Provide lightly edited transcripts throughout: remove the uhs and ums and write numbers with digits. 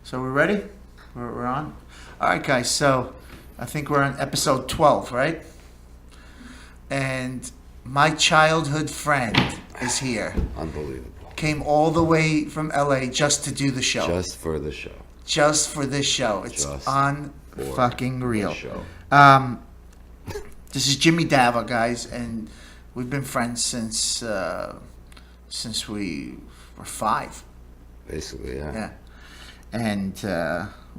So we're ready? We're on? All right, guys. So I think we're on episode 12, right? And my childhood friend is here. Unbelievable. Came all the way from LA just to do the show. Just for the show. Just for this show. It's Just on fucking real. Show. This is Jimi Dava, guys, and we've been friends since we were 5. Basically, yeah. Yeah. And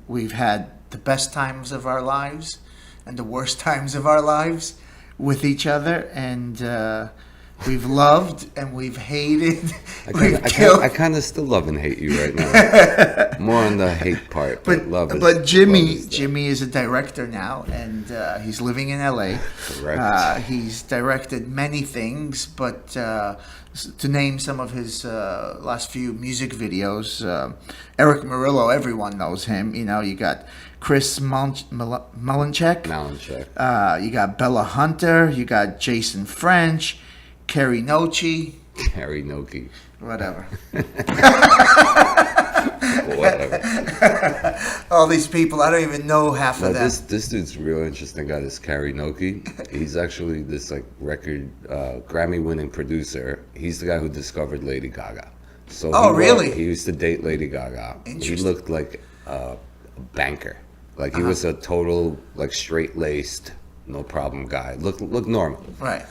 we've had the best times of our lives and the worst times of our lives with each other, and we've loved and we've hated. I kind of still love and hate you right now. More on the hate part, but love is. But Jimmy is a director now, and he's living in LA. Correct. He's directed many things, but to name some of his last few music videos, Eric Murillo, everyone knows him. You know, you got Chris Malinchek. You got Bella Hunter. You got Jason French. Kerry Nochi. Whatever. All these people, I don't even know half of them. This dude's real interesting guy, this Kerry Noki. He's actually this record Grammy-winning producer. He's the guy who discovered Lady Gaga. So really? He used to date Lady Gaga. He looked like a banker. Like he was a total straight-laced, no problem guy. Look normal. Right.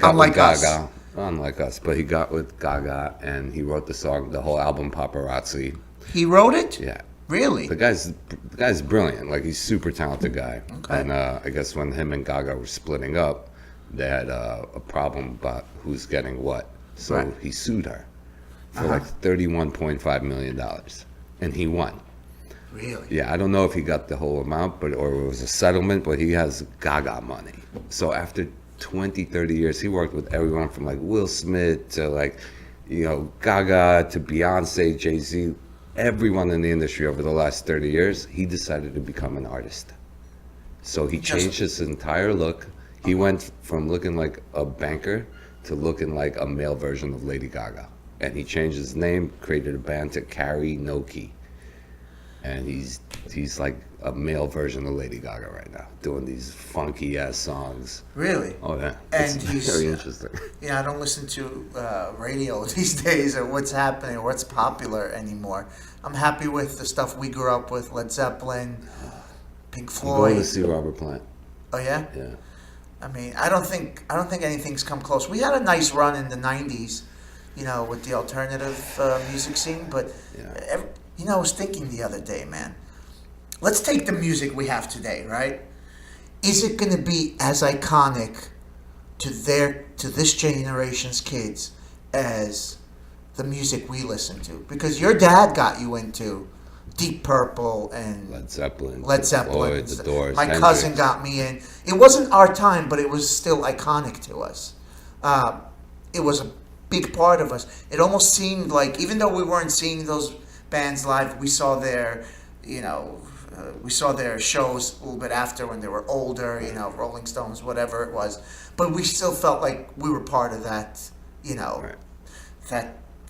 Unlike us, but he got with Gaga and he wrote the whole album Paparazzi. He wrote it? Yeah. Really? The guy's brilliant. Like, he's a super talented guy. Okay. And I guess when him and Gaga were splitting up, they had a problem about who's getting what. So he sued her for $31.5 million, and he won. Really? Yeah, I don't know if he got the whole amount, or it was a settlement, but he has Gaga money. So after 20, 30 years, he worked with everyone from Will Smith to Gaga to Beyonce, Jay-Z, everyone in the industry over the last 30 years. He decided to become an artist. So he changed his entire look. He went from looking like a banker to looking like a male version of Lady Gaga. And he changed his name, created a band to Kerry Noki. And he's like a male version of Lady Gaga right now, doing these funky ass songs. Really? Oh yeah. And he's very interesting. I don't listen to radio these days or what's happening or what's popular anymore. I'm happy with the stuff we grew up with: Led Zeppelin, Pink Floyd. I'm going to see Robert Plant. Oh yeah. Yeah. I mean, I don't think anything's come close. We had a nice run in the '90s, with the alternative music scene, but. Yeah. I was thinking the other day, man. Let's take the music we have today, right? Is it going to be as iconic to this generation's kids as the music we listen to? Because your dad got you into Deep Purple and Led Zeppelin, Floyd, The Doors. My cousin got me in. It wasn't our time, but it was still iconic to us. It was a big part of us. It almost seemed like, even though we weren't seeing those bands live, we saw their shows a little bit after when they were older, Rolling Stones, whatever it was. But we still felt like we were part of that,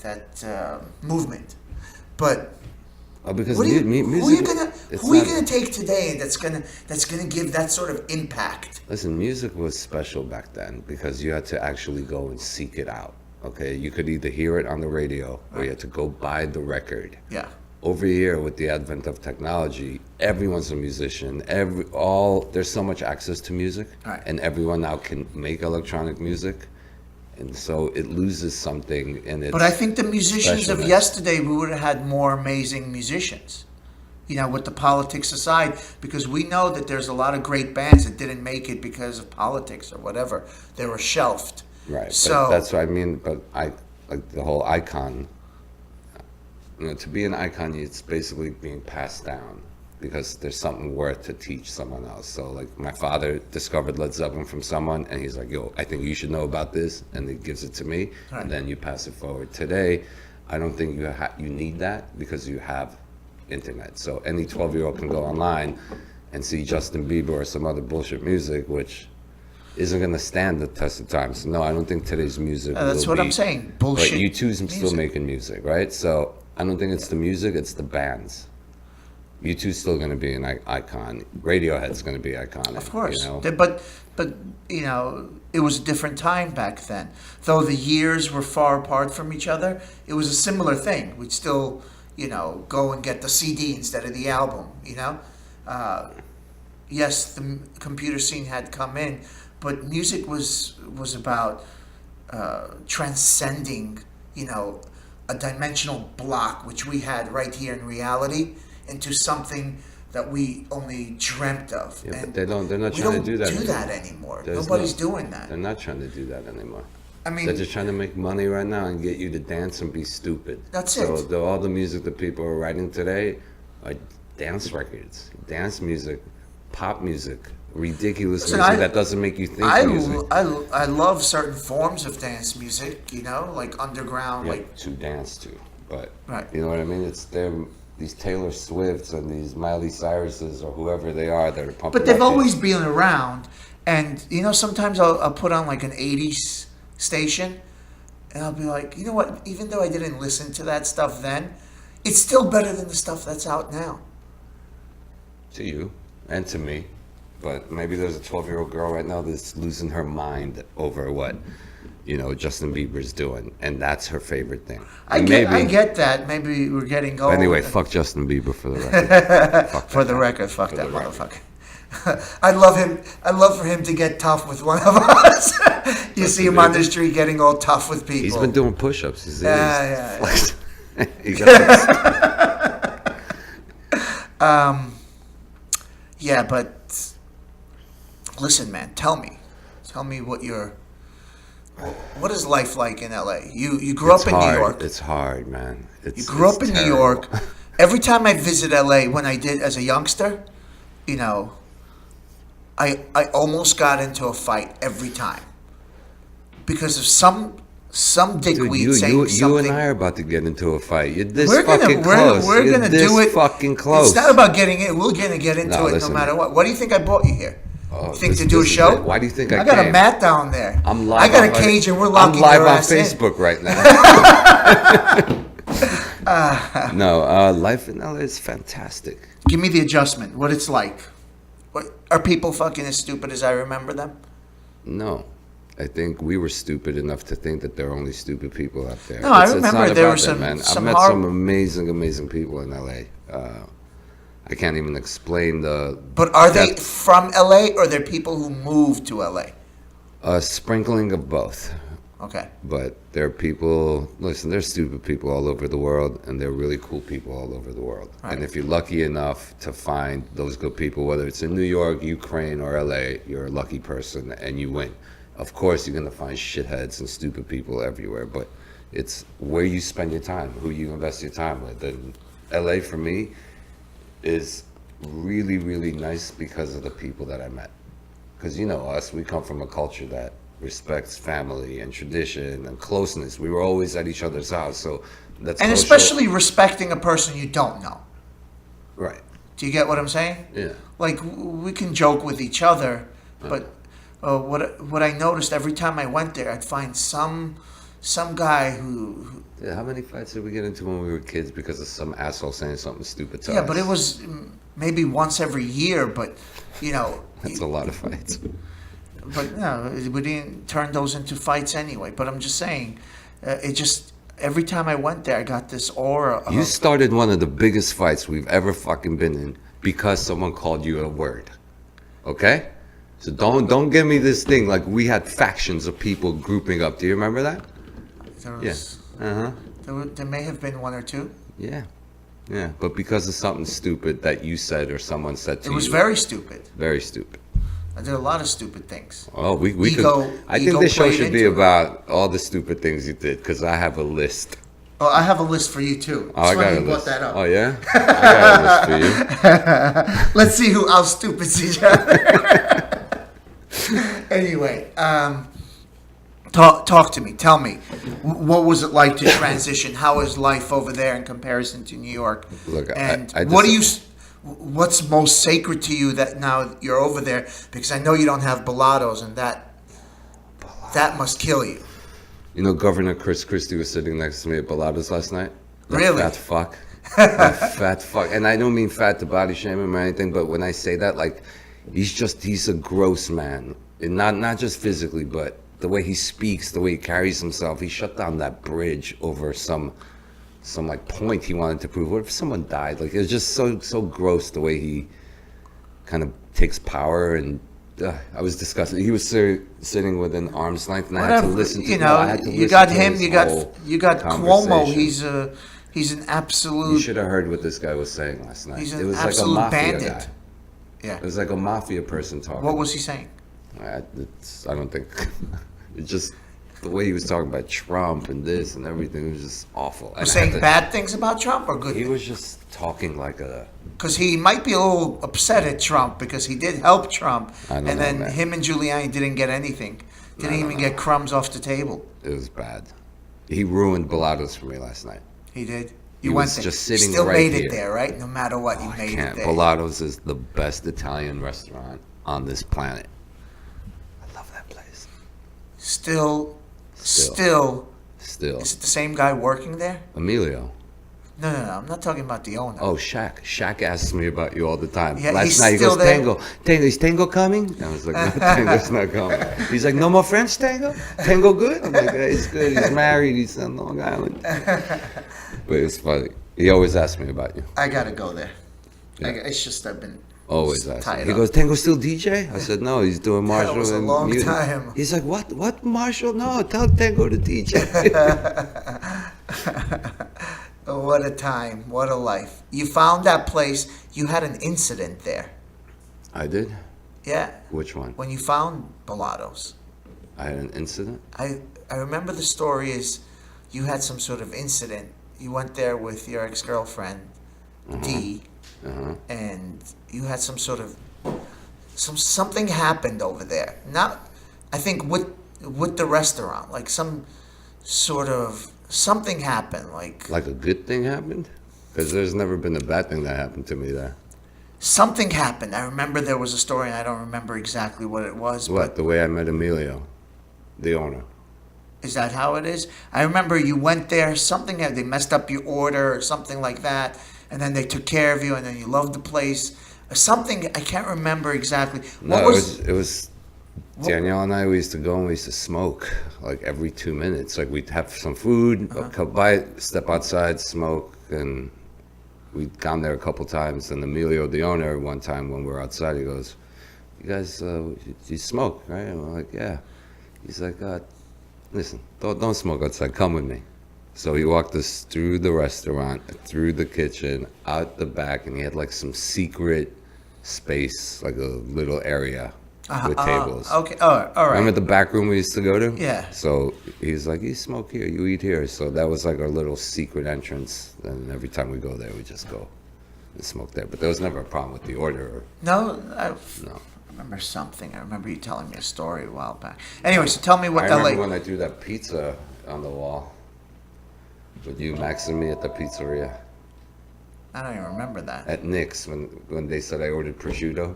that movement. But because who are you music, gonna take today that's gonna give that sort of impact? Listen, music was special back then because you had to actually go and seek it out. Okay, you could either hear it on the radio or you had to go buy the record. Yeah. Over here, with the advent of technology, everyone's a musician. There's so much access to music, and everyone now can make electronic music, and so it loses something in its. But I think the musicians of yesterday, we would have had more amazing musicians. With the politics aside, because we know that there's a lot of great bands that didn't make it because of politics or whatever. They were shelved. Right. So but that's what I mean. But I like the whole icon. To be an icon, it's basically being passed down because there's something worth to teach someone else. So my father discovered Led Zeppelin from someone, and he's like, "Yo, I think you should know about this," and he gives it to me, and then you pass it forward. Today, I don't think you need that because you have internet. So any 12-year-old can go online and see Justin Bieber or some other bullshit music, which isn't going to stand the test of time. So no, I don't think today's music that's what I'm saying. Bullshit. But U2's still making music, right? So I don't think it's the music, it's the bands. U2's still going to be an icon. Radiohead's going to be iconic. Of course, You know? but you know, it was a different time back then. Though the years were far apart from each other, it was a similar thing. We'd still, you know, go and get the CD instead of the album. You know, yes, the computer scene had come in, but music was about transcending, you know, a dimensional block which we had right here in reality into something that we only dreamt of. Yeah, and but they're not we trying don't to do that. do anymore. that anymore. There's Nobody's doing that. They're not trying to do that anymore. I mean, They're just trying to make money right now and get you to dance and be stupid. That's so it. All the music that people are writing today are dance records, dance music, pop music, ridiculous Listen, music that doesn't make you think music. I love certain forms of dance music, you know, like underground, Yeah, like to dance to, but Right. you know what I mean? It's them, these Taylor Swifts and these Miley Cyruses or whoever they are that are pumping. but they've out always these- been around. And you know, sometimes I'll put on like an '80s station, and I'll be like, you know what? Even though I didn't listen to that stuff then, it's still better than the stuff that's out now. to you and to me, but maybe there's a 12-year-old girl right now that's losing her mind over what, you know, Justin Bieber's doing, and that's her favorite thing. I And get that. Maybe we're getting old. Anyway, fuck Justin Bieber for the record. Fuck For that the guy. record, fuck For that the record. motherfucker. I'd love him. I'd love for him to get tough with one of us. You see him on the street getting all tough with people. He's been doing push-ups. Yeah. He got Yeah, but listen, man. Tell me what is life like in LA? You grew up in hard. New York. It's hard, man. You grew up in New terrible. York. Every time I visit LA, when I did as a youngster, you know, I almost got into a fight every time because of some dickweed Dude, saying you something. and I are about to get into a fight. You're this We're fucking close. We're You're gonna this do it. fucking close. It's not about getting it. We're gonna get into No, it listen. no matter what. What do you think I brought you here? Oh, You think this- to do a this is show? it. Why do you think I got a came? mat down there. I'm live. I got a on- cage and we're locking I'm live your on ass in. Facebook right now. No, life in LA is fantastic. Give me the adjustment. What it's like. Are people fucking as stupid as I remember them? No, I think we were stupid enough to think that there are only stupid people out there. No, I It's remember not there about were that, some- man. some I've met some horrible- amazing people in LA. I can't even explain the. But are they depth. from LA or they're people who moved to LA? A sprinkling of both. Okay. But there are people, listen, there's stupid people all over the world, and there are really cool people all over the world. Right. And if you're lucky enough to find those good people, whether it's in New York, Ukraine, or LA, you're a lucky person and you win. Of course, you're going to find shitheads and stupid people everywhere, but it's where you spend your time, who you invest your time with. And LA, for me, is really, really nice because of the people that I met. Because you know us, we come from a culture that respects family and tradition and closeness. We were always at each other's house, so that's And social- especially respecting a person you don't know. right. Do you get what I'm saying? Yeah. Like we can joke with each other, but what I noticed every time I went there, I'd find some guy who Yeah, how many fights did we get into when we were kids because of some asshole saying something stupid to us? yeah, but it was maybe once every year, but you know, That's a lot of fights. but no, we didn't turn those into fights anyway. But I'm just saying, it just every time I went there, I got this aura of You started one of the biggest fights we've ever fucking been in because someone called you a word. Okay? So don't give me this thing like we had factions of people grouping up. Do you remember that? there was, Yeah. Uh-huh. there may have been one or two. Yeah. Yeah. But because of something stupid that you said or someone said to It you. was very stupid. very stupid. I did a lot of stupid things. Oh, we Ego- could. I think ego this show played should be into it. about all the stupid things you did because I have a list. Oh, I have a list for you too. Oh, I That's why got you a brought list. that up. Oh yeah, I got a list for you. Let's see who out stupids each other. Anyway, talk to me. Tell me, what was it like to transition? How is life over there in comparison to New York? Look, and I what do just- you? What's most sacred to you that now you're over there? Because I know you don't have Balados, and that must kill you. You know, Governor Chris Christie was sitting next to me at Baladas last night. That Really? Fat fuck. You fat fuck. And I don't mean fat to body shame him or anything, but when I say that, like, he's a gross man. And not just physically, but the way he speaks, the way he carries himself. He shut down that bridge over some like point he wanted to prove. What if someone died? Like, it was just so gross the way he kind of takes power, and I was disgusted. He was sitting within arm's length, and I had to listen to. You know, I had to you listen got to him. his You whole got Cuomo. conversation. He's an You absolute. should have heard what this guy was saying last night. He's It an was like a absolute mafia bandit. guy. Yeah. It was like a mafia person talking. What was he saying? I don't think. It's just the way he was talking about Trump and this and everything. It was just awful. Was saying bad things about Trump or good? He was just talking like a. Because he might be a little upset at Trump because he did help Trump, I don't and know, then man. him and Giuliani didn't get anything. Didn't I don't even know. get crumbs off the table. It was bad. He ruined Bellatos for me last night. He did. He You went was there. just You sitting still right made here. it there, right? No matter what, you I made can't. it there. Bellatos is the best Italian restaurant on this planet. I love that place. Still. Still. Is it the same guy working there? Emilio. No. I'm not talking about the owner. Oh, Shaq. Shaq asks me about you all the time. Yeah, Last he's night he still goes, there? Tango, is Tango coming? I was like, no, Tango's not coming. He's like, no more French Tango? Tango good? I'm like, hey, he's good. He's married. He's on Long Island. But it's funny. He always asks me about you. I gotta go there. Yeah. It's just I've been Always asks me. tied He up. goes, Tango still DJ? I said, no, he's doing Marshall. was a and long Mutant." time. He's like, what Marshall? No, tell Tango to DJ. What a time! What a life! You found that place. You had an incident there. I did? Yeah, Which one? when you found Bellatos. I had an incident? I remember the story is you had some sort of incident. You went there with your ex-girlfriend, Dee, Uh-huh. and you had some sort of something happened over there. Not, I think with the restaurant, like some sort of something happened. Like a good thing happened? Because there's never been a bad thing that happened to me there. Something happened. I remember there was a story, and I don't remember exactly what it was. What? The way I met Emilio, the owner. Is that how it is? I remember you went there. Something they messed up your order or something like that, and then they took care of you, and then you loved the place. Something I can't remember exactly. What No, was? it was Danielle and I. We used to go and we used to smoke like every 2 minutes. Like we'd have some food, come by, step outside, smoke, and we'd gone there a couple times. And Emilio, the owner, one time when we were outside, he goes, "You guys, you smoke, right?" And we're like, "Yeah." He's like, "Listen, don't smoke outside. Come with me." So he walked us through the restaurant, through the kitchen, out the back, and he had like some secret space, like a little area with tables. Okay. All right. Remember the back room we used to go to? Yeah. So he's like, you smoke here, you eat here. So that was like our little secret entrance. And every time we go there, we just go and smoke there. But there was never a problem with the order. No, I No. remember something. I remember you telling me a story a while back. Anyway, so tell me what I LA. remember when I threw that pizza on the wall with you, Max, and me at the pizzeria. I don't even remember that. At Nick's, when they said I ordered prosciutto.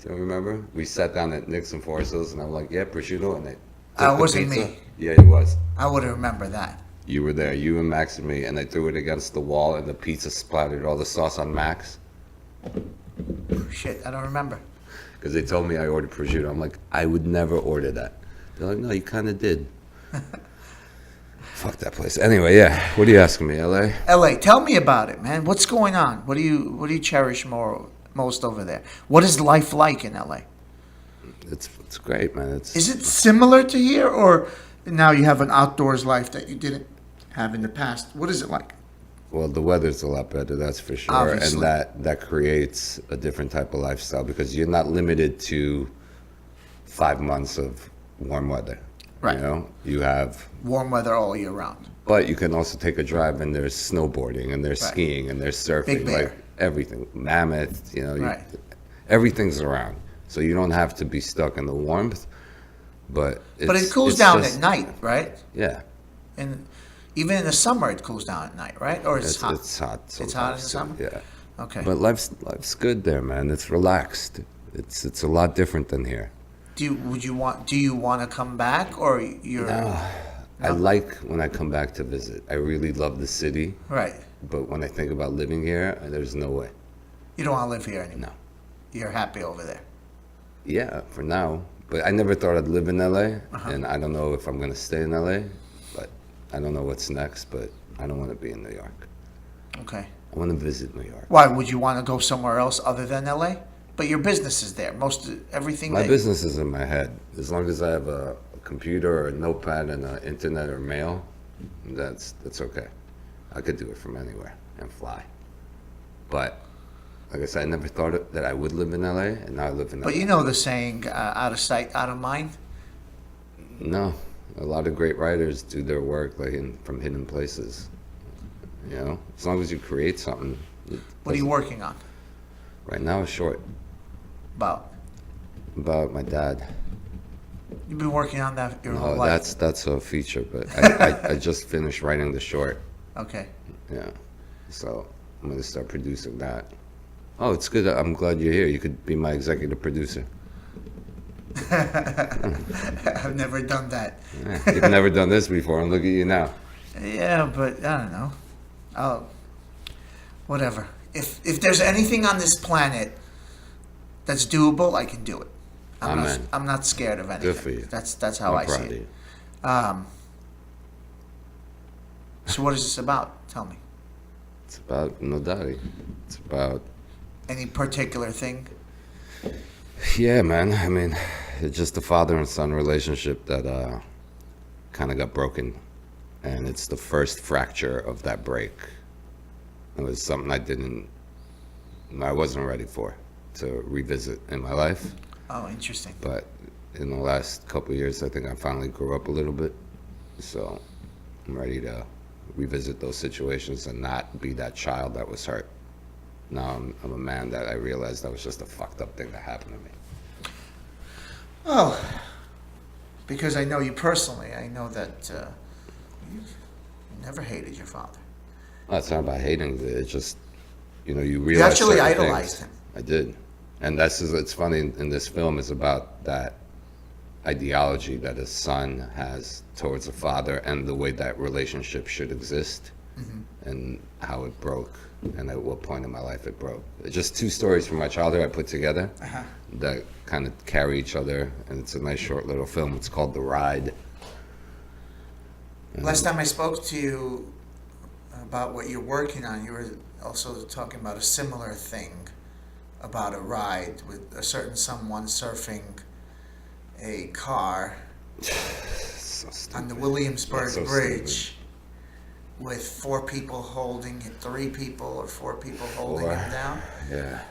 Do you remember? We sat down at Nick's in Forest Hills, and I'm like, yeah, prosciutto. And they took the wasn't pizza. me. Yeah, it was. I wouldn't remember that. You were there, you and Max and me, and I threw it against the wall, and the pizza splattered all the sauce on Max. Shit, I don't remember. Because they told me I ordered prosciutto. I'm like, I would never order that. They're like, no, you kind of did. Fuck that place. Anyway, yeah. What are you asking me, LA? LA, tell me about it, man. What's going on? What do you cherish most over there? What is life like in LA? It's great, man. Is it similar to here, or now you have an outdoors life that you didn't have in the past? What is it like? Well, the weather's a lot better, that's for sure. Obviously. And that creates a different type of lifestyle because you're not limited to 5 months of warm weather. Right. You know, you have, Warm weather all year round. but you can also take a drive and there's snowboarding and there's Right. skiing and there's surfing, Big Bear. like everything. Mammoth, you know, Right. everything's around. So you don't have to be stuck in the warmth, but But it cools it's down just- at night, right? Yeah. And even in the summer, it cools down at night, right? Or it's hot. It's hot. It's hot in the sometimes, summer? Yeah. Okay. But life's good there, man. It's relaxed. It's a lot different than here. Do you want to come back, or you're I like when I come back to visit. I really love the city, right? But when I think about living here, there's no way. You don't want to live here anymore. No. You're happy over there. Yeah, for now. But I never thought I'd live in LA, Uh-huh. and I don't know if I'm gonna stay in LA. But I don't know what's next. But I don't want to be in New York. Okay. I want to visit New York. Why would you want to go somewhere else other than LA? But your business is there. Everything. My business is in my head. As long as I have a computer or a notepad and internet or mail, that's okay. I could do it from anywhere and fly. But like I said, I never thought that I would live in LA, and now I live in LA. But you know the saying, out of sight, out of mind? No, a lot of great writers do their work from hidden places. You know, as long as you create something. What are you working on? Right now, a short About my dad. You've been working on that your whole No, life. that's a feature, but I just finished writing the short. Okay. Yeah, so I'm gonna start producing that. Oh, it's good. I'm glad you're here. You could be my executive producer. I've never done that. Yeah, you've never done this before, and look at you now. Yeah, but I don't know. Whatever. If there's anything on this planet that's doable, I can do it. Amen. I'm not scared of anything. Good for you. That's how I I'm proud see of it. you. So what is this about? Tell me. It's about Nodari. It's about Any particular thing? yeah, man. I mean, it's just a father and son relationship that kind of got broken, and it's the first fracture of that break. It was something I wasn't ready for to revisit in my life. Oh, interesting. But in the last couple of years, I think I finally grew up a little bit. So I'm ready to revisit those situations and not be that child that was hurt. Now I'm a man that I realized that was just a fucked up thing that happened to me. Oh, because I know you personally, I know that you never hated your father. Well, it's not about hating. It's just, you You realize actually certain idolized things. him. I did. And it's funny, in this film is about that ideology that a son has towards a father and the way that relationship should exist, and how it broke and at what point in my life it broke. It's just two stories from my childhood I put together that kind of carry each other, and it's a nice short little film. It's called The Ride. Last time I spoke to you about what you're working on, you were also talking about a similar thing, about a ride with a certain someone surfing a car So on the stupid. Williamsburg That's so Bridge with 4 people holding him, 3 people or 4 people holding him down Yeah.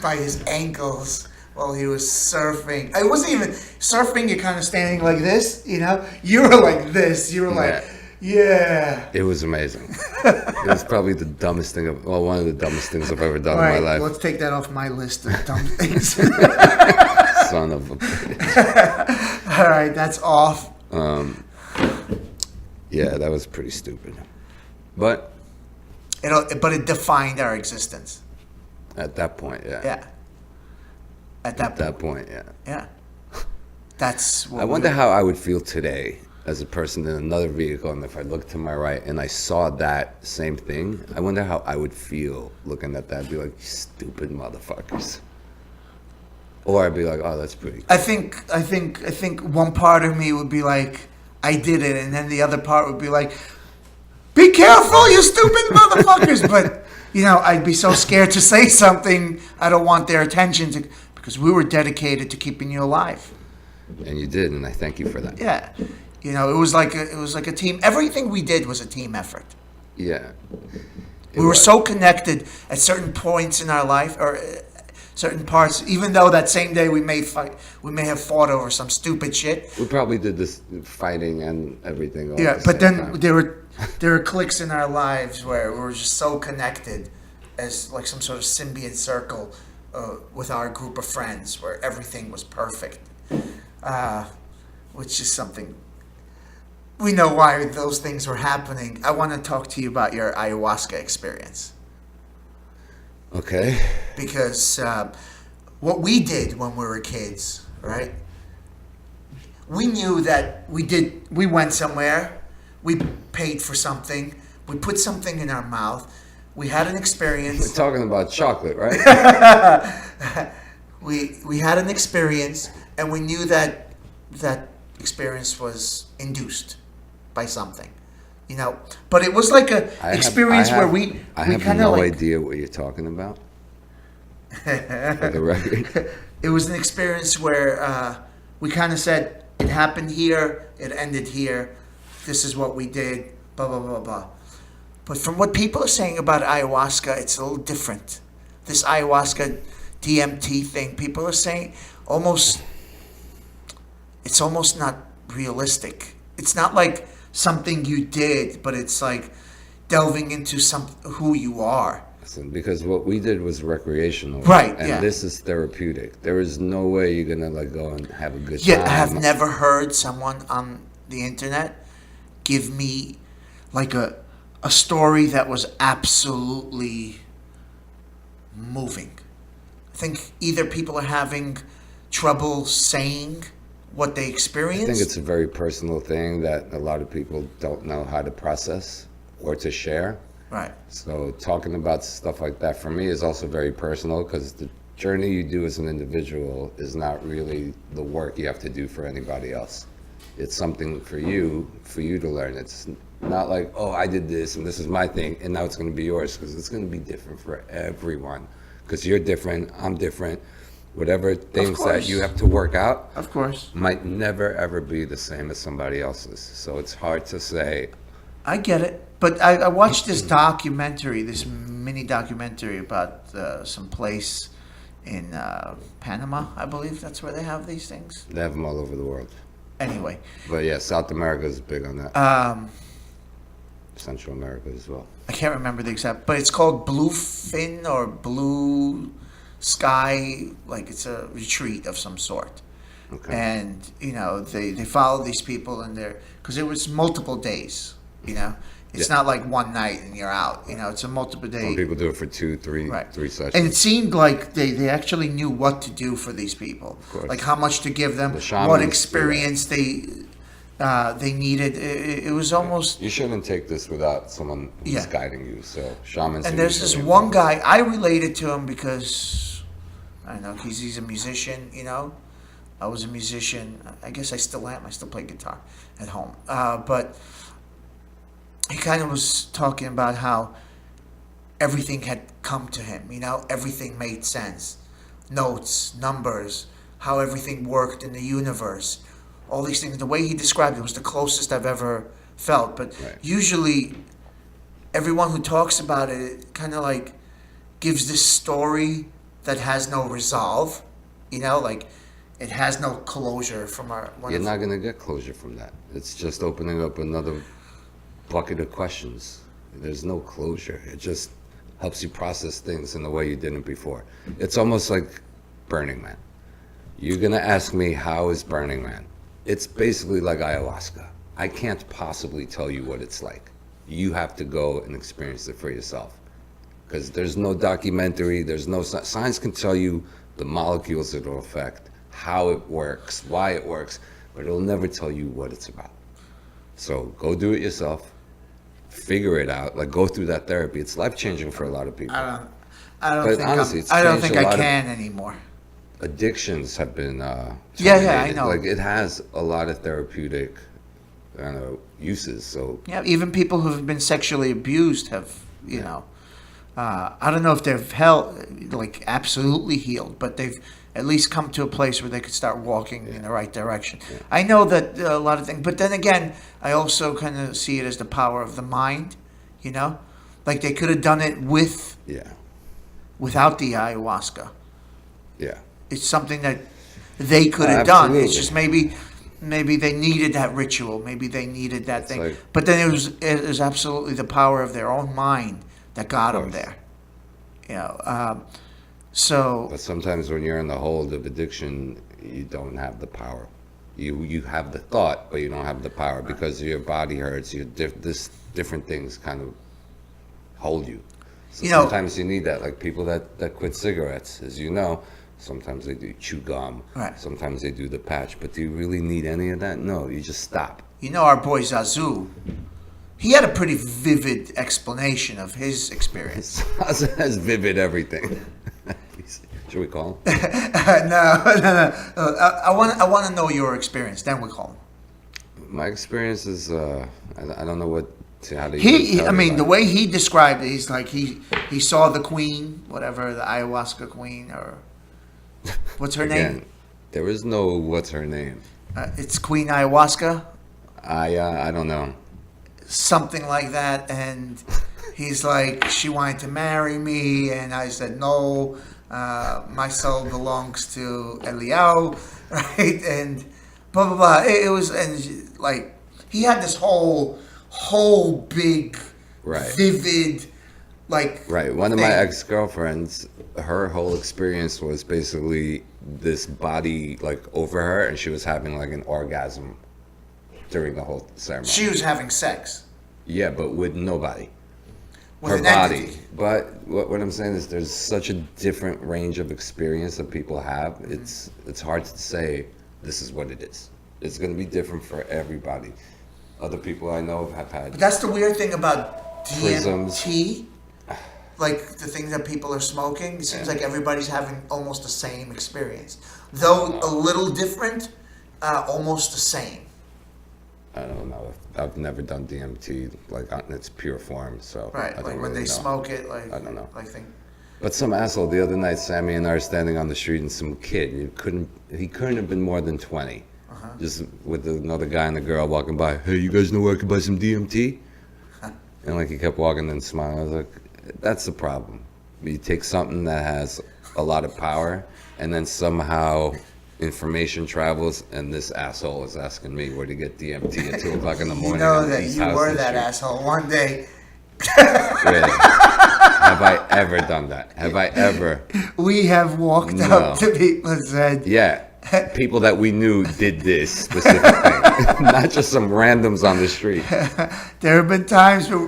by his ankles while he was surfing. I wasn't even surfing. You're kind of standing like this, you know. You were like this. You were like, yeah. It was amazing. It was probably the dumbest thing, one of the dumbest things I've ever done All in right, my life. let's take that off my list of dumb things. Son of a bitch. All right, that's off. Yeah, that was pretty stupid. But But it defined our existence. at that point, yeah. Yeah. At that At that point, yeah. Yeah. That's what I wonder how I would feel today as a person in another vehicle, and if I looked to my right and I saw that same thing, I wonder how I would feel looking at that. I'd be like, you stupid motherfuckers. Or I'd be like, oh, that's pretty cool. I think one part of me would be like, I did it, and then the other part would be like, be careful, you stupid motherfuckers. But, I'd be so scared to say something. I don't want their attention because we were dedicated to keeping you alive. And you did, and I thank you for that. Yeah. It was like a team. Everything we did was a team effort. Yeah. We were so connected at certain points in our life, or certain parts. Even though that same day we may have fought over some stupid shit. We probably did this fighting and everything. All Yeah, at the but same then time. there were cliques in our lives where we were just so connected, as like some sort of symbiont circle with our group of friends, where everything was perfect, which is something. We know why those things were happening. I want to talk to you about your ayahuasca experience. Okay. Because what we did when we were kids, right? We knew that we went somewhere, we paid for something, we put something in our mouth, we had an We're experience. talking about chocolate, right? We had an experience, and we knew that that experience was induced by something, you know. But it was like a experience where we have kind no of like idea what you're talking about. For the record. it was an experience where we kind of said it happened here, it ended here. This is what we did. Blah blah blah blah. But from what people are saying about ayahuasca, it's a little different. This ayahuasca DMT thing, people are saying it's almost not realistic. It's not like something you did, but it's like delving into who you are. Listen, because what we did was recreational, Right, and yeah. this is therapeutic. There is no way you're gonna like go and have a good time. Yet I have never heard someone on the internet give me like a story that was absolutely moving. I think either people are having trouble saying what they experienced. I think it's a very personal thing that a lot of people don't know how to process or to share. right. So talking about stuff like that for me is also very personal, because the journey you do as an individual is not really the work you have to do for anybody else. It's something for you to learn. It's not like, oh, I did this and this is my thing and now it's going to be yours, because it's going to be different for everyone, because you're different, I'm different. Whatever things that course. you have to work out Of course. might never ever be the same as somebody else's. So it's hard to say. I get it. But I watched this documentary, this mini documentary about some place in Panama, I believe that's where they have these things. They have them all over the world. Anyway, But yeah, South America is big on that. Central America as well. I can't remember the exact, but it's called Bluefin or Blue Sky, like it's a retreat of some sort. Okay. And, you know, they follow these people and because it was multiple days, you know. It's Yeah. not like one night and you're out, you know, it's a multiple day. Some people do it for two, three, Right. three sessions. And it seemed like they actually knew what to do for these people, course. like how much to give them, The shamans what do that. experience they needed. It was almost. You shouldn't take this without someone who's Yeah. guiding you. So shamans. And are there's this usually one involved. guy I related to him because I don't know he's a musician. You know, I was a musician. I guess I still am. I still play guitar at home, but. He kind of was talking about how everything had come to him, you know, everything made sense. Notes, numbers, how everything worked in the universe, all these things. The way he described it was the closest I've ever felt. But Right. usually, everyone who talks about it kind of like gives this story that has no resolve, you know, like it has no closure from You're not gonna get closure from that. It's just opening up another bucket of questions. There's no closure. It just helps you process things in the way you didn't before. It's almost like Burning Man. You're gonna ask me, how is Burning Man? It's basically like ayahuasca. I can't possibly tell you what it's like. You have to go and experience it for yourself. Because there's no documentary, there's no science can tell you the molecules it'll affect, how it works, why it works, but it'll never tell you what it's about. So go do it yourself. Figure it out. Like, go through that therapy. It's life changing for a lot of people. I don't But think honestly, it's I don't changed think a I lot of- can anymore. Addictions have been Yeah, I terminated. know. Like, it has a lot of therapeutic uses. So Yeah, even people who have been sexually abused have, you know, I don't know if they've like absolutely healed, but they've at least come to a place where they could start walking in the right direction. Yeah. I know that a lot of things, but then again, I also kind of see it as the power of the mind, you know, like they could have done it without the ayahuasca. yeah. It's something that they could have done. It's Absolutely. just maybe they needed that ritual. Maybe they needed that thing. like- But then it was absolutely the power of their own mind that got them course. there. You know, so But sometimes when you're in the hold of addiction, you don't have the power. You have the thought, but you don't have the power because your body hurts. Different things kind of hold you. So You know- sometimes you need that. Like people that quit cigarettes, as you know, sometimes they do chew gum. Right. Sometimes they do the patch. But do you really need any of that? No, you just stop. you know our boy Zazu, he had a pretty vivid explanation of his experience. Has vivid everything. Should we call him? No. I want to know your experience. Then we call him. My experience is I don't know how to. I mean, the way he described it, he's like he saw the queen, whatever, the ayahuasca queen, or what's her name? There is no what's her name. It's Queen Ayahuasca. I don't know. Something like that, and he's like, she wanted to marry me, and I said no. My soul belongs to Eliao, right? And blah blah blah. It was, and like he had this whole big, vivid, like One of my ex-girlfriends, her whole experience was basically this body like over her, and she was having like an orgasm during the whole ceremony. She was having sex. Yeah, but with nobody. With her an body. entity. But what I'm saying is there's such a different range of experience that people have. It's hard to say this is what it is. It's going to be different for everybody. Other people I know have had. But that's the weird thing about prisms. DMT. Like the things that people are smoking, it seems like everybody's having almost the same experience. Though a little different, almost the same. I don't know. I've never done DMT like in its pure form, so right. Like when they smoke it, like I don't know. Like But some asshole the other night, Sammy and I are standing on the street, and some kid, he couldn't have been more than 20, just with another guy and a girl walking by. Hey, you guys know where I can buy some DMT? And like he kept walking and smiling. I was like, that's the problem. You take something that has a lot of power, and then somehow information travels, and this asshole is asking me where to get DMT at 2 o'clock in the morning. You know that you were that asshole one day. Really? Have I ever done that? Have I ever? We have walked up to people and said... Yeah. People that we knew did this specific thing. Not just some randoms on the street. There have been times where...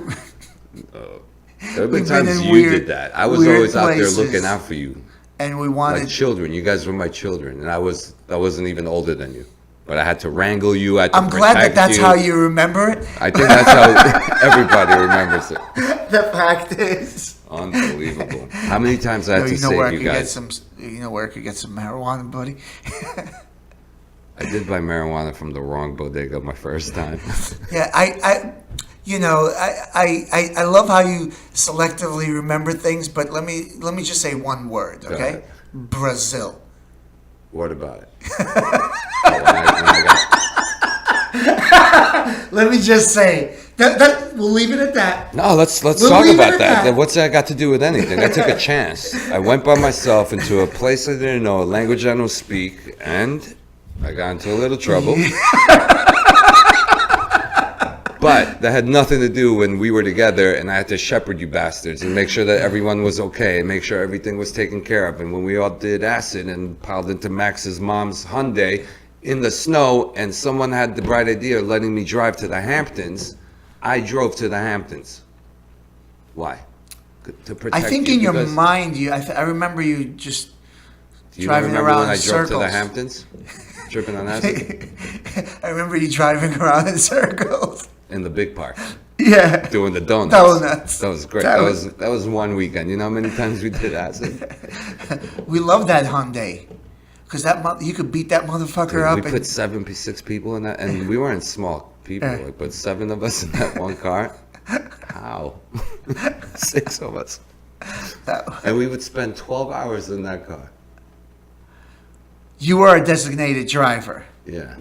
There have been times you did that. I was always out there looking out for you. And we wanted... Like children. You guys were my children. And I wasn't even older than you. But I had to wrangle you. I'm glad that's how you remember it. I think that's how everybody remembers it. The fact is... Unbelievable. How many times I had to save you guys? You know where I could get some marijuana, buddy? I did buy marijuana from the wrong bodega my first time. Yeah, I love how you selectively remember things, but let me just say one word, okay? Brazil. What about it? Let me just say that we'll leave it at that. No, let's talk about that. What's that got to do with anything? I took a chance. I went by myself into a place I didn't know, a language I don't speak, and I got into a little trouble. But that had nothing to do when we were together, and I had to shepherd you bastards and make sure that everyone was okay and make sure everything was taken care of. And when we all did acid and piled into Max's mom's Hyundai in the snow, and someone had the bright idea of letting me drive to the Hamptons, I drove to the Hamptons. Why? To protect you. I think in your mind, I remember you just driving around in circles. Do you remember when I drove to the Hamptons? Tripping on acid? I remember you driving around in circles. In the big park. Yeah. Doing the donuts. That was great. That was one weekend. You know how many times we did acid? We love that Hyundai. Because you could beat that motherfucker up. We put 6 people in that, and we weren't small people. Like, but 7 of us in that one car. How? 6 of us. And we would spend 12 hours in that car. You were a designated driver. Yeah.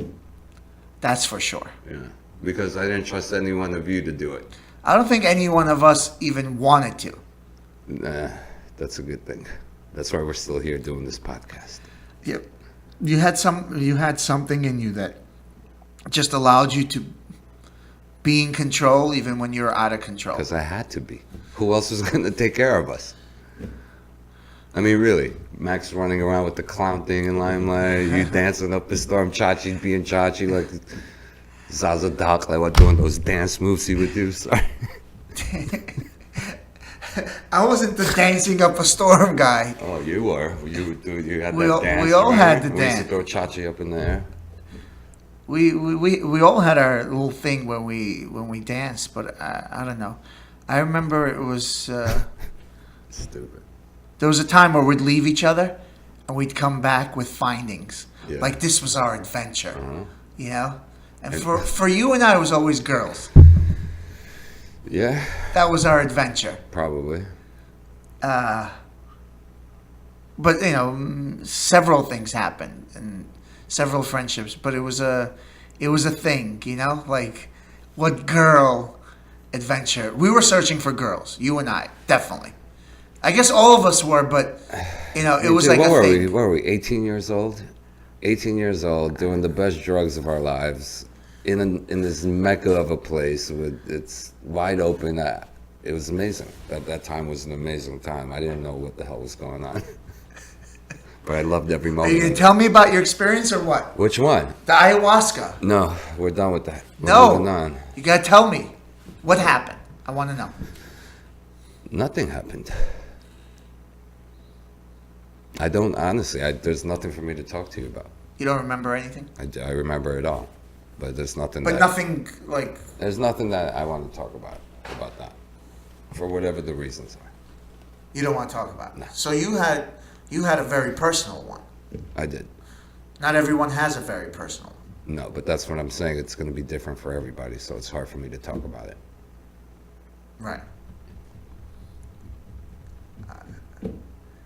That's for sure. Yeah. Because I didn't trust any one of you to do it. I don't think any one of us even wanted to. Nah, that's a good thing. That's why we're still here doing this podcast. Yep. You had something in you that just allowed you to be in control even when you're out of control. Because I had to be. Who else was going to take care of us? I mean, really. Max running around with the clown thing in Limelight. You dancing up the storm. Chachi being Chachi. Like Zaza Doc. Like what, doing those dance moves he would do. Sorry. I wasn't the dancing up a storm guy. Oh, you were. You would do. You had we that all, dance. We all had the we dance. used to throw Chachi up in the air. we all had our little thing when we danced, but I don't know. I remember it was Stupid. there was a time where we'd leave each other and we'd come back with findings. Yeah. Like this was our adventure, Uh-huh. you know. And for you and I, it was always girls. Yeah, That was our adventure. probably. But you know, several things happened and several friendships. But it was a thing, you know. Like what girl adventure? We were searching for girls. You and I, definitely. I guess all of us were, but you know, it was Dude, like what a were thing. we? What were we? 18 years old. 18 years old, doing the best drugs of our lives, in this mecca of a place with it's wide open. It was amazing. That time was an amazing time. I didn't know what the hell was going on, but I loved every Are moment. you gonna tell me about your experience or what? Which one? The ayahuasca. No, we're done with that. We're No, moving on. you gotta tell me what happened. I want to know. Nothing happened. I don't honestly. There's nothing for me to talk to you about. You don't remember anything, I remember it all, but there's nothing. but that, nothing like There's nothing that I want to talk about that, for whatever the reasons are. you don't want to talk about. No. So you had a very personal one. I did. Not everyone has a very personal one. No, but that's what I'm saying. It's going to be different for everybody, so it's hard for me to talk about it. Right.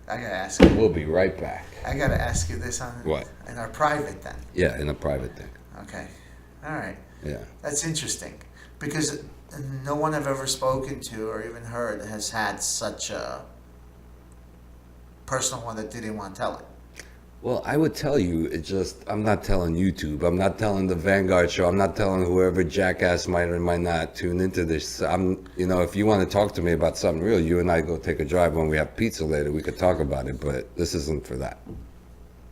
I gotta ask you. We'll be right back. I gotta ask you this on What? in our private then. Yeah, in a private thing. Okay. All right. Yeah. That's interesting because no one I've ever spoken to or even heard has had such a personal one that didn't want to tell it. Well, I would tell you, it's just, I'm not telling YouTube. I'm not telling the Vanguard show. I'm not telling whoever jackass might or might not tune into this. If you want to talk to me about something real, you and I go take a drive when we have pizza later. We could talk about it, but this isn't for that.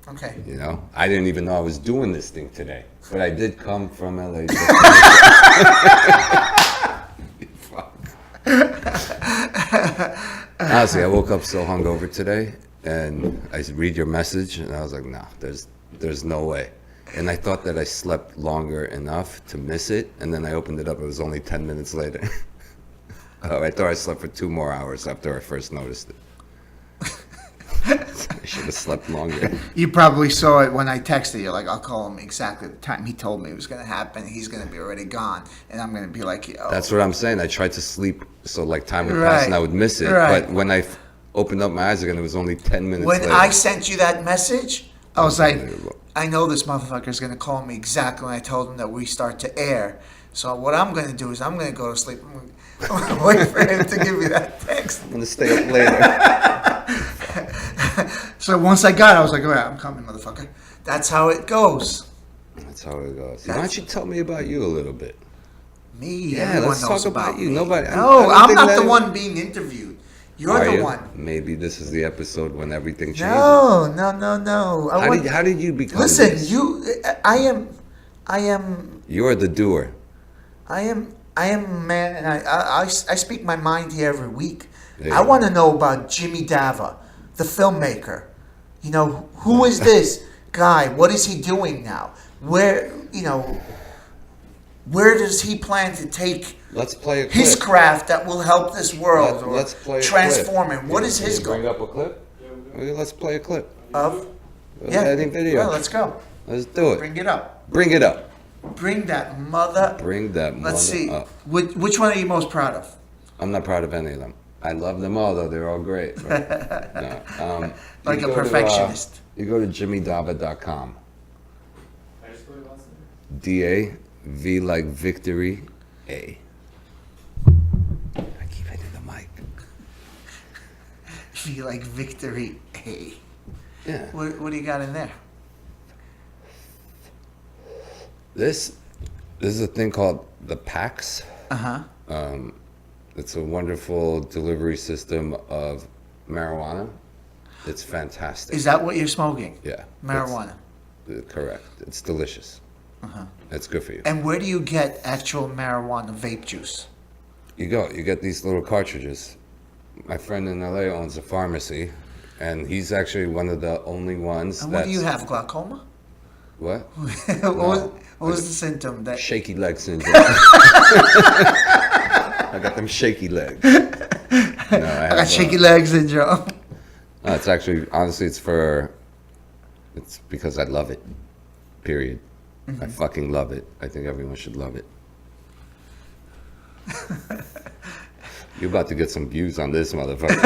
Okay. You know, I didn't even know I was doing this thing today, but I did come from LA. Honestly, I woke up so hungover today, and I read your message, and I was like, "No, there's no way." And I thought that I slept longer enough to miss it, and then I opened it up. It was only 10 minutes later. I thought I slept for 2 more hours after I first noticed it. I should have slept longer. You probably saw it when I texted you. Like, I'll call him exactly the time he told me it was going to happen. He's going to be already gone, and I'm going to be like, "Yo." That's what I'm saying. I tried to sleep so like time would pass Right. and I would miss it. Right. But when I opened up my eyes again, it was only 10 minutes When later. I sent you that message, I was like, Unbelievable. I know this motherfucker is going to call me exactly when I told him that we start to air. So what I'm going to do is I'm going to go to sleep. I'm going to wait for him to give me that text. I'm gonna stay up later. So once I got it, I was like, all right, I'm coming, motherfucker. That's how it goes. That's how it goes. Why don't you tell me about you a little bit? Me, Yeah, everyone let's knows talk about you. me. Nobody- I No, don't I'm think not that- the one being interviewed. You're Are the you? one. Maybe this is the episode when everything changes. No, no, no, no. How did you become Listen, this? I am. You're the doer. I am a man, and I speak my mind here every week. There I you want to know about Jimi Dava, the filmmaker. You know, who is this guy? What is he doing now? Where does he plan to take Let's play a clip. his craft that will help this world or Let's play a transform clip. it? What is his Can you goal? bring up a clip? Okay, let's play a clip. Of? Any video. Well, let's go. Let's do it. Bring it up. Bring it up. Bring that mother. Bring that mother Let's see. up. Which one are you most proud of? I'm not proud of any of them. I love them all, though. They're all great. But, no. Like You a go to, perfectionist. you go to jimidava.com. I just put it last name. D-A-V like victory, A. I keep hitting the mic. Be like victory. Hey, Yeah. what do you got in there? This is a thing called the PAX. Uh huh. It's a wonderful delivery system of marijuana. It's fantastic. Is that what you're smoking? Yeah. Marijuana. Correct. It's delicious. It's good for you. And where do you get actual marijuana vape juice? You get these little cartridges. My friend in LA owns a pharmacy, and he's actually one of the only ones And what do you have? Glaucoma? What? What was the symptom? That Shaky leg syndrome. I got them shaky legs. No, I got shaky leg syndrome. No, it's actually, honestly, it's because I love it. Period. I fucking love it. I think everyone should love it. You're about to get some views on this motherfucker.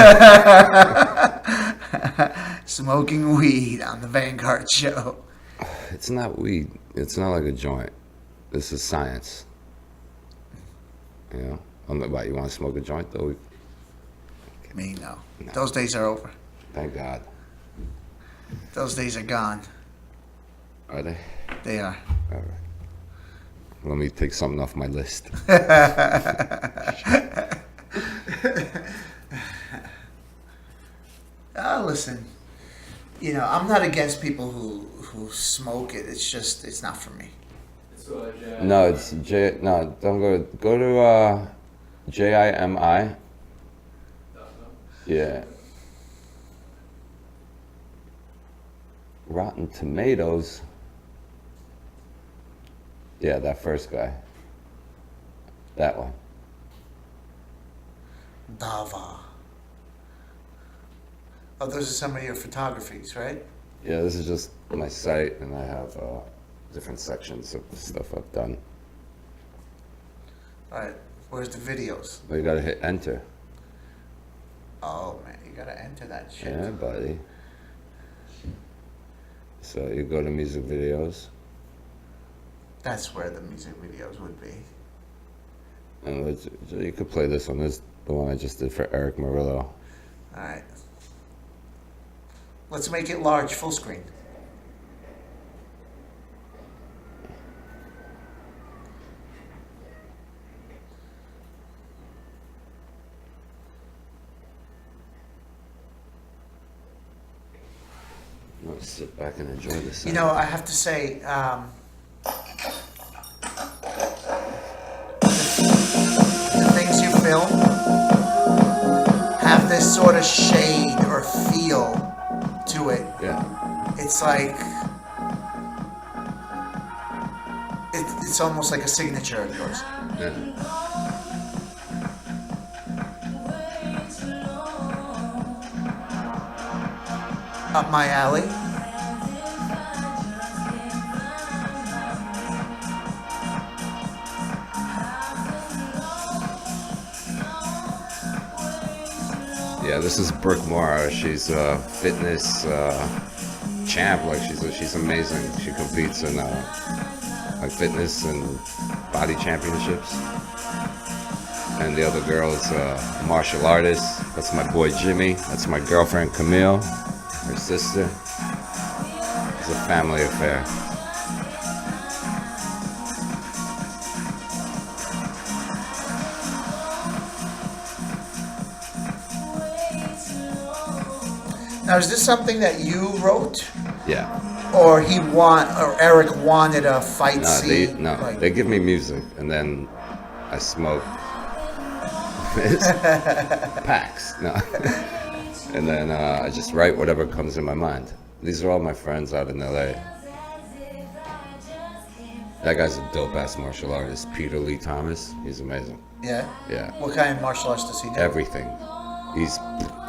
Smoking weed on the Vanguard show. It's not weed. It's not like a joint. This is science. You know? What, you want to smoke a joint, though? Me, no. Those days are over. Thank God. Those days are gone. Are they? They are. All right. Let me take something off my list. Listen, I'm not against people who smoke it. It's just, it's not for me. It's J. No, it's J. No, don't go to JIMI. Yeah. Rotten Tomatoes. Yeah, that first guy. That one. Dava. Oh, those are some of your photographies, right? Yeah, this is just my site, and I have different sections of stuff I've done. All right. Where's the videos? Well, you gotta hit enter. Oh, man. You got to enter that shit. Yeah, buddy. So you go to music videos, That's where the music videos would be. and you could play this one. This is the one I just did for Eric Murillo. All right. Let's make it large, full screen. I'm gonna sit back and enjoy this. I have to say, the things you film have this sort of shade or feel to it. Yeah. It's like, it's almost like a signature of yours. Yeah. Up my alley. Yeah, this is Brooke Mora. She's a fitness champ. Like she's amazing. She competes in like fitness and body championships. And the other girl is a martial artist. That's my boy Jimmy. That's my girlfriend Camille. Her sister. It's a family affair. Now, is this something that you wrote, Yeah. or Eric wanted a fight scene? They give me music and then I smoke packs. No. And then I just write whatever comes in my mind. These are all my friends out in LA. That guy's a dope ass martial artist, Peter Lee Thomas. He's amazing. Yeah. Yeah. What kind of martial arts does he do? Everything. He's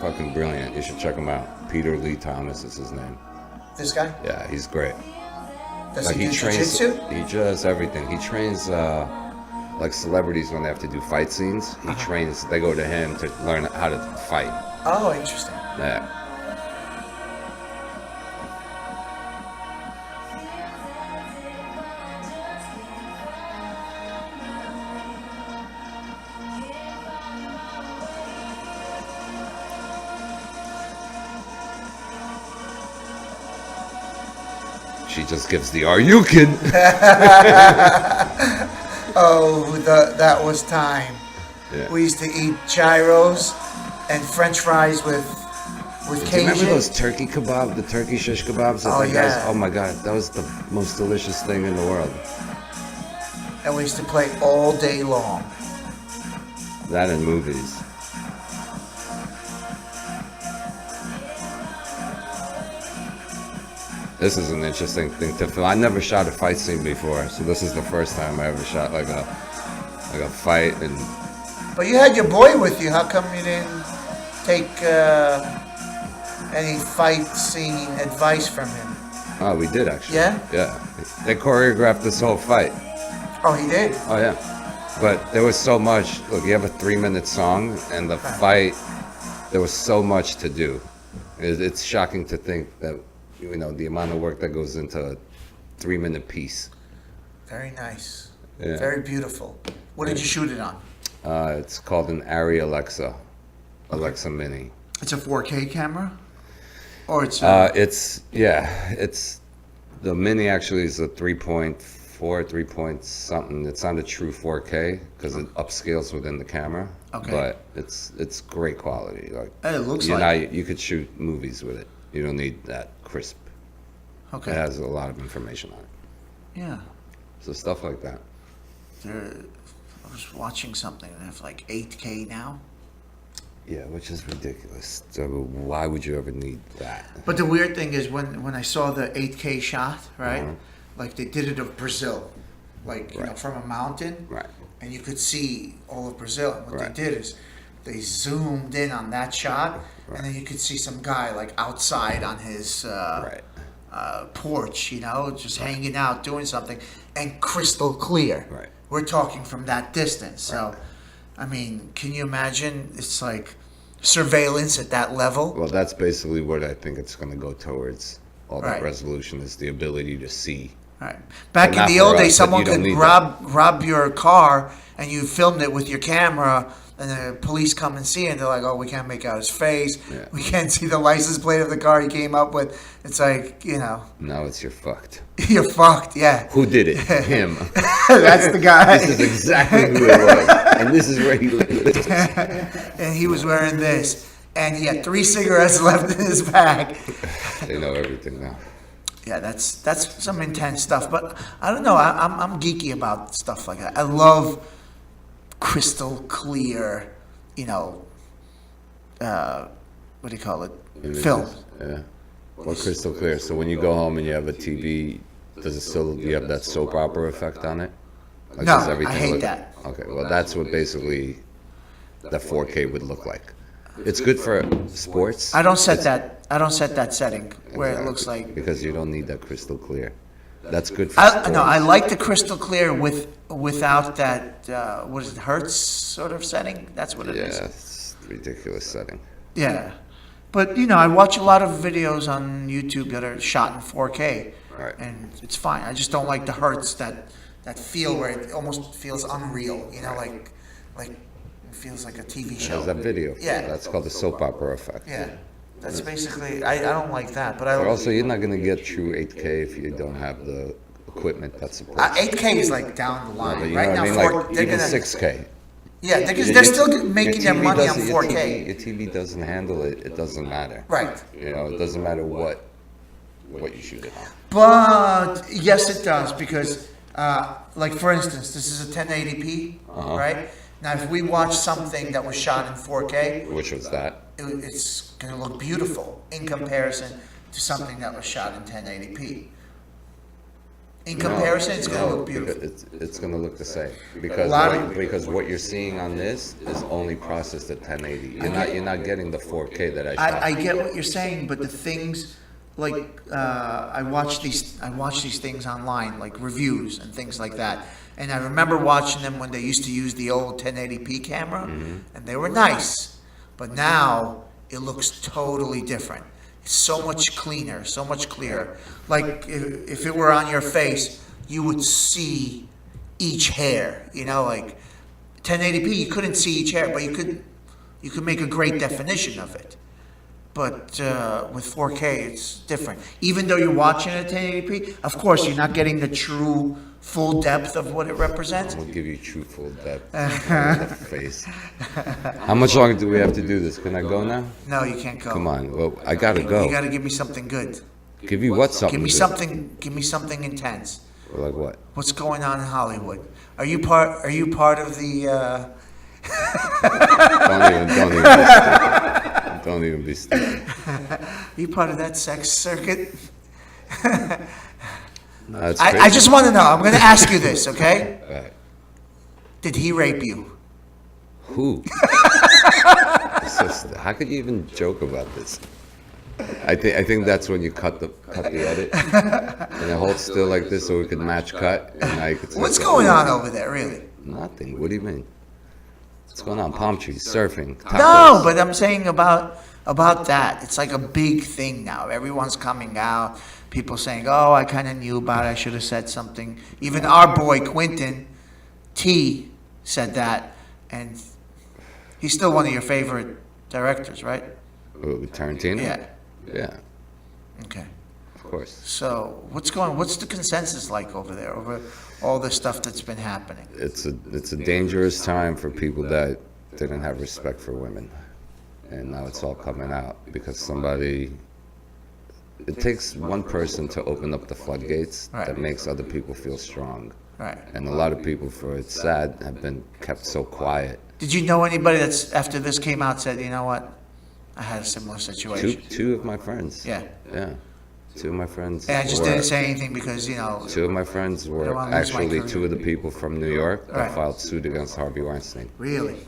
fucking brilliant. You should check him out. Peter Lee Thomas is his name. This guy? Yeah, he's great. Does Like he do trains. jiu-jitsu? He does everything. He trains like celebrities when they have to do fight scenes. He trains. They go to him to learn how to fight. Oh, interesting. Yeah. She just gives the "Are you kidding?" Oh, that was time. Yeah. We used to eat gyros and French fries with Do you Cajun. remember those turkey kebab, the turkey shish kebabs? Oh, Guys, yeah. oh my god, that was the most delicious thing in the world. And we used to play all day long. That and movies. This is an interesting thing to film. I never shot a fight scene before, so this is the first time I ever shot like a fight. And But you had your boy with you. How come you didn't take any fight scene advice from him? oh, we did actually. Yeah? Yeah. They choreographed this whole fight. Oh, he did? Oh yeah. But there was so much. Look, you have a 3-minute song, and the fight. There was so much to do. It's shocking to think that the amount of work that goes into a 3-minute piece. Very nice. Yeah. Very beautiful. What did you shoot it on? It's called an Arri Alexa Mini. It's a 4K camera? Or it's... It's the Mini actually is a 3 point something. It's not a true 4K because it upscales within the camera. Okay. But it's great quality. Like It looks like... you could shoot movies with it. You don't need that crisp. Okay. It has a lot of information on it. Yeah. So stuff like that. I was watching something and they have like 8K now. Yeah, which is ridiculous. So why would you ever need that? But the weird thing is when I saw the 8K shot, right? Uh-huh. Like they did it of Brazil, like Right. from a mountain, Right. and you could see all of Brazil. And what Right. they did is they zoomed in on that shot, Right. and then you could see some guy like outside on his Right. porch, just hanging out, doing something, and crystal clear. Right. We're talking from that distance. So, I mean, can you imagine? It's like surveillance at that level. Well, that's basically what I think it's going to go towards. All that Right. resolution is the ability to see. Right. Back But in not the for old us, days, but someone you don't could need rob your car, and you filmed it with your camera, and the police come and see it, and they're like, "Oh, we can't make out his face. Yeah. We can't see the license plate of the car he came up with." It's like, Now it's you're fucked. you're fucked. Yeah, Who did it? Him. that's the guy. This is exactly who it was, and this is where he lives. And he was wearing this, and he had 3 cigarettes left in his bag. They know everything now. Yeah, that's some intense stuff. But I don't know. I'm geeky about stuff like that. I love crystal clear, what do you call it? Images. Film. Yeah. Well, crystal clear. So when you go home and you have a TV, does it still? Do you have that soap opera effect on it? Like, No, does everything I hate look- that. Okay, well that's what basically the 4K would look like. It's good for sports. I don't set that setting where it looks like. because you don't need that crystal clear. That's good for I sports. like the crystal clear without that. What is it? Hertz sort of setting. That's what it is. Yeah, it's a ridiculous setting. Yeah, but I watch a lot of videos on YouTube that are shot in 4K, Right. and it's fine. I just don't like the hertz that feel where it almost feels unreal. Like it feels like a TV It show. has that video. Yeah. That's called the soap opera effect. Yeah, that's basically. I don't like that, but I. But also, you're not going to get true 8K if you don't have the equipment that supports. 8K is like down the line. But you Right know what now, I mean? four- Like they're even gonna. 6K. Yeah, because they're still making their TV money on doesn't- 4K. Your TV doesn't handle it. It doesn't matter. Right. It doesn't matter what you shoot it on. But yes, it does because, like for instance, this is a 1080p, Uh-huh. right? Now, if we watch something that was shot in 4K, Which was that? it's going to look beautiful in comparison to something that was shot in 1080p. In comparison, it's going to look beautiful. It's going to look the same lot because what you're seeing on this is only processed at 1080. You're not getting the 4K that I shot. I get what you're saying, but the things like I watch these things online, like reviews and things like that. And I remember watching them when they used to use the old 1080p camera, and they were nice. But now it looks totally different. It's so much cleaner, so much clearer. Like if it were on your face, you would see each hair. Like 1080p, you couldn't see each hair, but you could make a great definition of it. But with 4K, it's different. Even though you're watching it at 1080p, of course, you're not getting the true full depth of what it represents. We'll give you true full depth on the face. How much longer do we have to do this? Can I go now? No, you can't go. Come on. Well, I gotta You go. got to give me something good. Give you what something? Give me good? something. Give me something intense. Like what? What's going on in Hollywood? Are you part of the? Don't even be stupid. Are you part of that sex circuit? No, that's I crazy. just want to know. I'm going to ask you this, okay? Right. Did he rape you? Who? How could you even joke about this? I think that's when you cut the edit and it holds still like this so we could match cut. And now you could What's going on over there, really? Nothing. What do you mean? What's going on? Palm trees, surfing. No, tacos. but I'm saying about that. It's like a big thing now. Everyone's coming out. People saying, "Oh, I kind of knew about it. I should have said something." Even our boy Quentin T said that, and he's still one of your favorite directors, right? Ooh, Tarantino. Yeah. Yeah, Okay. of course. So what's the consensus like over there over all the stuff that's been happening? It's a dangerous time for people that didn't have respect for women, and now it's all coming out because somebody. It takes one person to open up the floodgates Right. that makes other people feel strong, Right. and a lot of people, for it's sad, have been kept so quiet. Did you know anybody that's after this came out said, "You know what? I had a similar situation." Two of my friends. Yeah. Yeah. Two of my friends. And I just were- didn't say anything because, Two of my friends don't were wanna lose my actually career. two of the people from New York that Right. filed suit against Harvey Weinstein. really.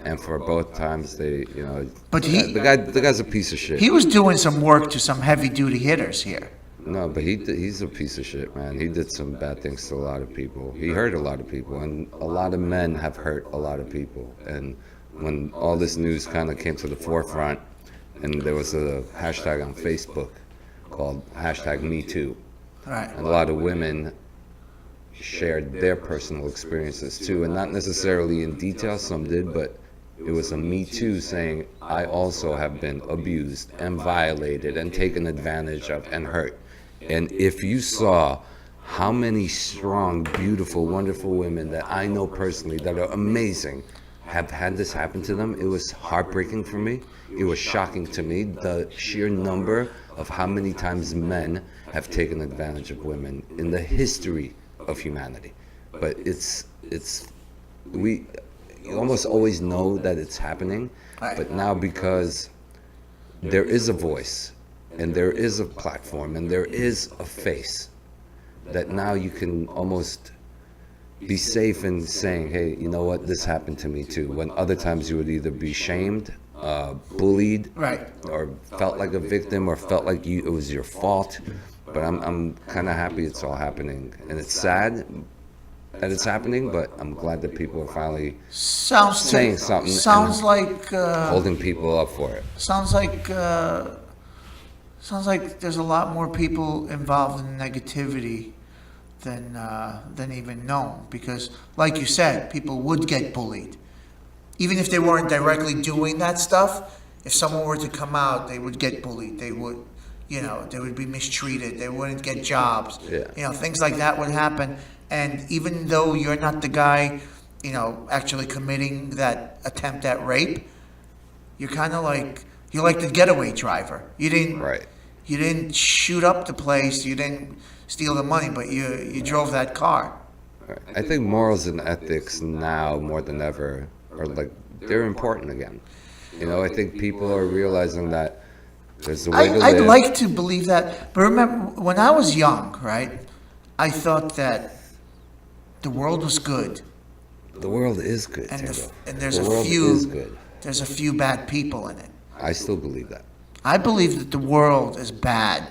And for both times, they, But he- the guy's a piece of shit. He was doing some work to some heavy duty hitters here. No, but he's a piece of shit, man. He did some bad things to a lot of people. He hurt a lot of people, and a lot of men have hurt a lot of people. And when all this news kind of came to the forefront, and there was a hashtag on Facebook called #MeToo, Right. and a lot of women shared their personal experiences too, and not necessarily in detail. Some did, but it was a Me Too saying, I also have been abused and violated and taken advantage of and hurt. And if you saw how many strong, beautiful, wonderful women that I know personally that are amazing have had this happen to them, it was heartbreaking for me. It was shocking to me, the sheer number of how many times men have taken advantage of women in the history of humanity. But we almost always know that it's happening, but now because there is a voice and there is a platform and there is a face, that now you can almost be safe in saying, hey, you know what, this happened to me too, when other times you would either be shamed, bullied, Right. or felt like a victim, or felt like it was your fault. But I'm kind of happy it's all happening, and it's sad that it's happening, but I'm glad that people are finally Sounds saying something Sounds and like holding people up for it. sounds like there's a lot more people involved in negativity than even known, because like you said, people would get bullied even if they weren't directly doing that stuff. If someone were to come out, they would get bullied. They would, they would be mistreated. They wouldn't get jobs. Yeah. Things like that would happen. And even though you're not the guy, actually committing that attempt at rape, you're kind of you're like the getaway driver. You didn't Right. You didn't shoot up the place. You didn't steal the money, but you drove that car. Right. I think morals and ethics now more than ever are they're important again. I think people are realizing that there's a way to I'd live. like to believe that, but remember when I was young, right? I thought that the world was good, The world is good, and Tengo. there's The a world few is good. there's a few bad people in it. I still believe that. I believe that the world is bad,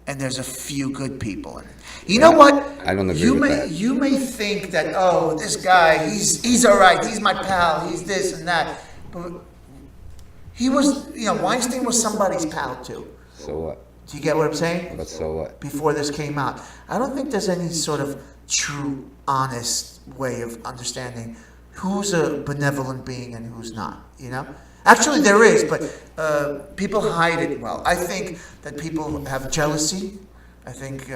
and there's a few good people in it. You know what? I don't agree with that. You may think that, oh, this guy, he's all right, he's my pal, he's this and that, but he was, Weinstein was somebody's pal too. So what? Do you get what I'm saying? But so what? Before this came out, I don't think there's any sort of true, honest way of understanding who's a benevolent being and who's not. Actually, there is, but people hide it well. I think that people have jealousy. I think.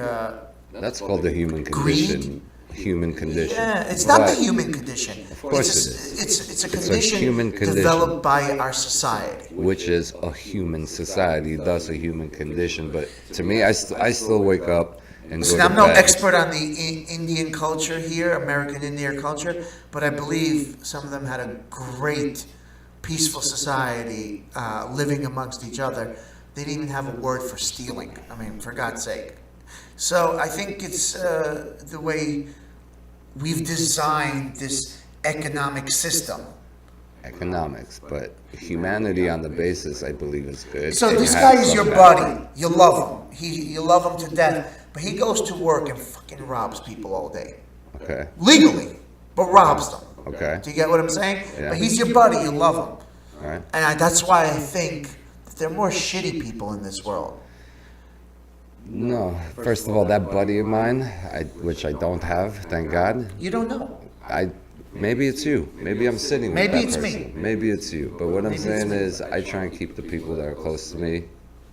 That's called the human Greed? condition. Human condition. Yeah, it's not the But- human condition. Of course it's it is. It's a It's a condition human condition. developed by our society. Which is a human society, thus a human condition. But to me, I still wake up and Listen, go to I'm no bed. expert on the Indian culture here, American Indian culture, but I believe some of them had a great, peaceful society living amongst each other They didn't even have a word for stealing. I mean, for God's sake. So I think it's the way we've designed this economic system. Economics, but humanity on the basis, I believe, is good. So And this you guy have is your some buddy. You love him. You love him to death. But he goes to work and fucking robs people all day. Okay. Legally, but robs them. Okay. Do you get what I'm saying? Yeah. But he's your buddy. You love him. All right. And that's why I think that there are more shitty people in this world. No. First of all, that buddy of mine, which I don't have, thank God. You don't know. Maybe it's you. Maybe I'm sitting with Maybe that it's person. me. Maybe it's you. But what I'm Maybe it's saying me. is, I try and keep the people that are close to me,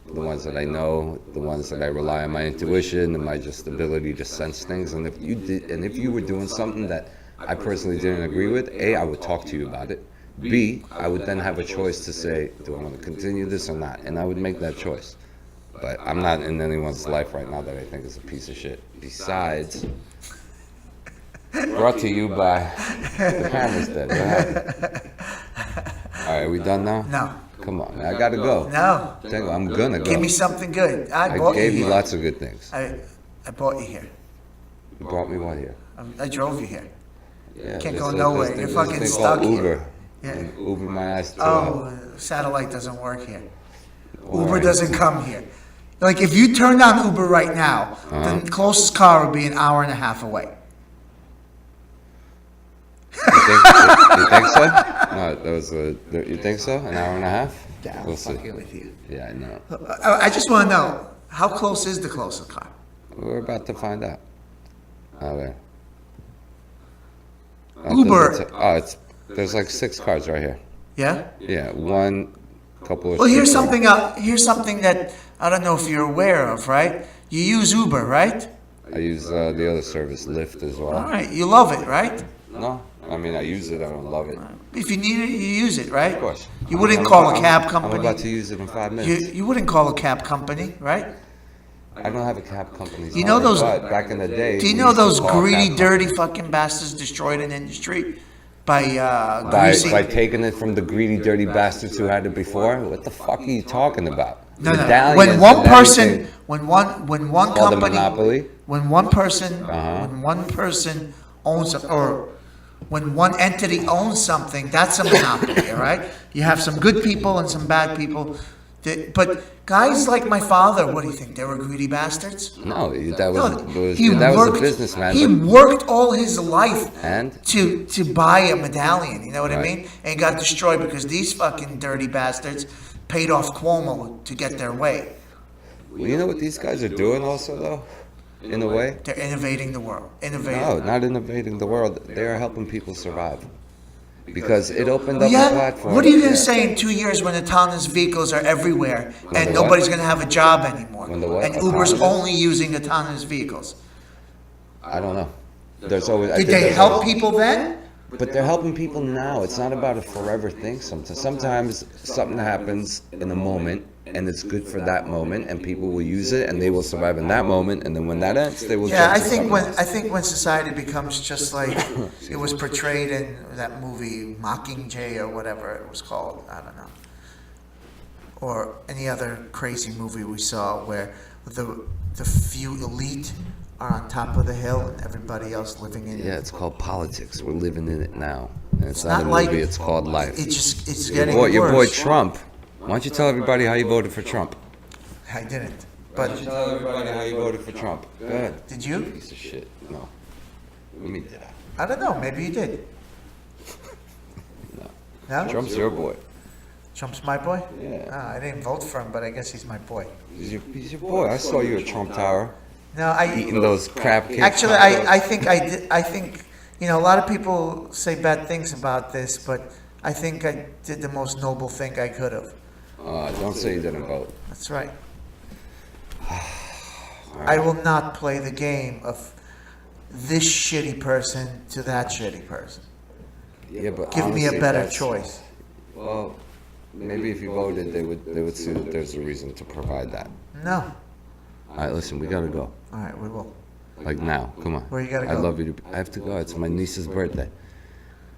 the ones that I know, the ones that I rely on my intuition and my just ability to sense things. And if you were doing something that I personally didn't agree with, A, I would talk to you about it. B, I would then have a choice to say, do I want to continue this or not? And I would make that choice. But I'm not in anyone's life right now that I think is a piece of shit. Besides, brought to you by the camera's dead. What happened? All right, are we done now? No. Come on, man. I gotta go. No. Tengo, I'm gonna go. Give me something good. I I bought gave you you here. lots of good things. I bought you here. You brought me what here? I drove you here. Yeah, Can't there's go a- nowhere. there's You're this fucking thing stuck called here. Uber. Yeah. Uber my ass to Oh, satellite doesn't work here. Uber Alright. doesn't come here. Like if you turned on Uber right now, the closest car would be an hour and a half away. You think so? No, that was you think so? An hour and a half? Yeah, I'm We'll see. fucking with you. Yeah, I know. I just want to know, how close is the closest car? We're about to find out. Okay. Uber. There's like 6 cars right here. Yeah? Yeah, one couple of. Well, here's streets something. Here's something that I don't know if you're aware of, right? You use Uber, right? I use the other service, Lyft, as well. All right, you love it, right? No, I mean I use it. I don't love it. If you need it, you use it, right? Of course. You wouldn't I'm call about- a cab I'm company. about to use it in 5 minutes. You wouldn't call a cab company, right? I don't have a cab company. You know those- But back in the day. Do you we know used to those call greedy, cab dirty fucking bastards destroyed an industry by By greasing? taking it from the greedy, dirty bastards who had it before? What the fuck are you talking about? No, no. Medallions When one and person, everything. when one It's called a company, monopoly. when one person, Uh-huh. when one person owns or when one entity owns something, that's a monopoly, all right? You have some good people and some bad people. But guys like my father, what do you think? They were greedy bastards? No, that No, was he that was worked. a businessman. He but- worked all his life And? to buy a medallion. You know what I Right. mean? And got destroyed because these fucking dirty bastards paid off Cuomo to get their way. Well, you know what these guys are doing also, though? In a way? They're innovating the world. Innovating. No, not innovating the world. They are helping people survive. Because it opened up a Yeah. platform. What are you going to Yeah. say in 2 years when autonomous vehicles are everywhere When and the what? nobody's going to have a job anymore? When the what? And Uber's Autonomous? only using autonomous vehicles. I don't know. There's always. I Did think they there's help always- people then? But they're helping people now. It's not about a forever thing. Sometimes something happens in a moment, and it's good for that moment, and people will use it, and they will survive in that moment. And then when that ends, they will. Yeah, jump I to think something else. I think when society becomes just like it was portrayed in that movie Mockingjay or whatever it was called, I don't know, or any other crazy movie we saw where the few elite are on top of the hill and everybody else living in. Yeah, it's called politics. We're living in it now, and it's not not a like- movie. It's called life. It's Your getting boy, worse. your boy Trump. Why don't you tell everybody how you voted for Trump? I didn't, Why but don't you tell everybody how you voted for Trump? Go ahead. did you? Piece of shit. No. What do you mean, did I? I don't know. Maybe you did. No. No? Trump's your boy. Trump's my boy? Yeah. Ah, I didn't vote for him, but I guess he's my boy. He's your boy. I saw you at Trump Tower No, I eating those crab cakes. actually I think I did. I think a lot of people say bad things about this, but I think I did the most noble thing I could have. Don't say you didn't vote. That's right. I will not play the game of this shitty person to that shitty person. Yeah, but Give me a honestly, better that's- choice. Well, maybe if you voted, they would see that there's a reason to provide that. No. All right, listen, we gotta go. All right, we will. Like now, come on. Where you gotta I go? love you. I have to go. It's my niece's birthday.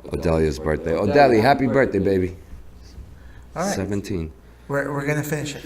Odelia's birthday. Odelia, happy birthday, baby. All right. 17. We're gonna finish it.